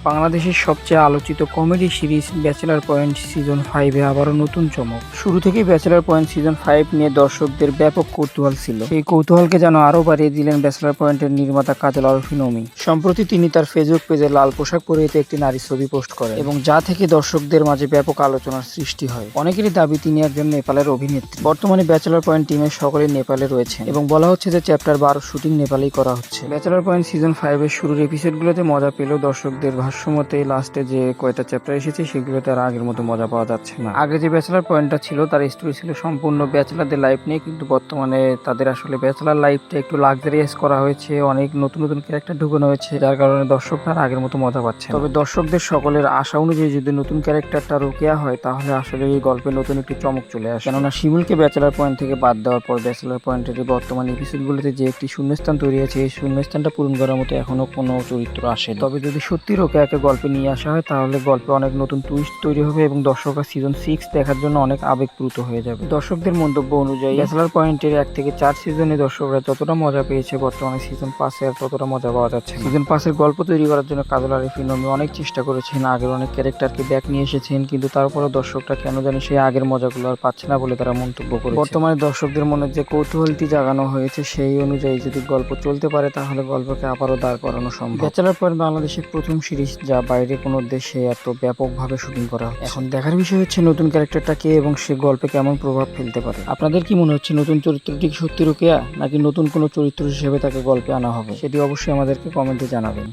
বাংলাদেশের সবচেয়ে আলোচিত comedy series bachelor point season 5-এ আবারও নতুন চমক। শুরু থেকেই ব্যাচেলর পয়েন্ট সিজন 5 নিয়ে দর্শকদের ব্যাপক কৌতূহল ছিল। এই কৌতূহলকে যেন আরও বাড়িয়ে দিলেন ব্যাচেলর পয়েন্টের নির্মাতা কাজল আরফিন অমি। সম্প্রতি তিনি তার ফেসবুক পেজে লাল পোশাক পরে একটি নারী ছবি পোস্ট করেন এবং যা থেকে দর্শকদের মাঝে ব্যাপক আলোচনার সৃষ্টি হয়। অনেকেরই দাবি তিনি একজন নেপালের অভিনেত্রী। বর্তমানে ব্যাচেলর পয়েন্ট টিমের সকলেই নেপালে রয়েছে এবং বলা হচ্ছে যে চ্যাপ্টার 12 শুটিং নেপালেই করা হচ্ছে। ব্যাচেলর পয়েন্ট সিজন 5-এর শুরুর এপিসোডগুলোতে মজা পেলেও দর্শকদের ভাষ্যমতে লাস্টে যে কয়টা চ্যাপ্টার এসেছে সেগুলোতে আর আগের মতো মজা পাওয়া যাচ্ছে না। আগে যে ব্যাচেলর পয়েন্টটা ছিল তার স্টোরি ছিল সম্পূর্ণ ব্যাচেলারদের লাইফ নিয়ে, কিন্তু বর্তমানে তাদের আসলে ব্যাচেলার লাইফটা একটু লাক্সারিয়াস করা হয়েছে, অনেক নতুন নতুন ক্যারেক্টার ঢুকানো হয়েছে, যার কারণে দর্শকরা আর আগের মতো মজা পাচ্ছে। তবে দর্শকদের সকলের আশা অনুযায়ী যদি নতুন ক্যারেক্টারটা রোকেয়া হয় তাহলে আসলে এই গল্পে নতুন একটি চমক চলে আসে। কেননা শিমুলকে ব্যাচেলর পয়েন্ট থেকে বাদ দেওয়ার পর ব্যাচেলর পয়েন্টের বর্তমান এপিসোডগুলোতে যে একটি শূন্যস্থান তৈরি হয়েছে, এই শূন্যস্থানটা পূরণ করার মতো এখনো কোনো চরিত্র আসে। তবে যদি সত্যি রোকেয়াকে গল্পে নিয়ে আসা হয় তাহলে গল্পে অনেক নতুন টুইস্ট তৈরি হবে এবং দর্শকরা সিজন 6 দেখার জন্য অনেক আবেগপ্রুত হয়ে যাবে। দর্শকদের মন্তব্য অনুযায়ী ব্যাচেলর পয়েন্টের 1 থেকে 4 সিজনে দর্শকরা যতটা মজা পেয়েছে, বর্তমানে সিজন 5-এ আর ততটা মজা পাওয়া যাচ্ছে না। সিজন 5-এর গল্প তৈরি করার জন্য কাজল আরফিন অমি অনেক চেষ্টা করেছেন, আগের অনেক ক্যারেক্টারকে ব্যাক নিয়ে এসেছেন, কিন্তু তারপরে দর্শকরা কেন জানি সেই আগের মজাগুলো আর পাচ্ছে না বলে তারা মন্তব্য করেছে। বর্তমানে দর্শকদের মনে যে কৌতূহলটি জাগানো হয়েছে সেই অনুযায়ী যদি গল্প চলতে পারে তাহলে গল্পকে আবারও দাঁড় করানো সম্ভব। ব্যাচেলর পয়েন্ট বাংলাদেশের প্রথম সিরিজ যা বাইরে কোনো দেশে এত ব্যাপকভাবে শুটিং করা হচ্ছে। এখন দেখার বিষয় হচ্ছে নতুন ক্যারেক্টারটা কে এবং সে গল্পে কেমন প্রভাব ফেলতে পারে। আপনাদের কি মনে হচ্ছে নতুন চরিত্রটি সত্যি রোকেয়া নাকি নতুন কোনো চরিত্র হিসেবে তাকে গল্পে আনা হবে? সেটি অবশ্যই আমাদেরকে কমেন্টে জানাবেন।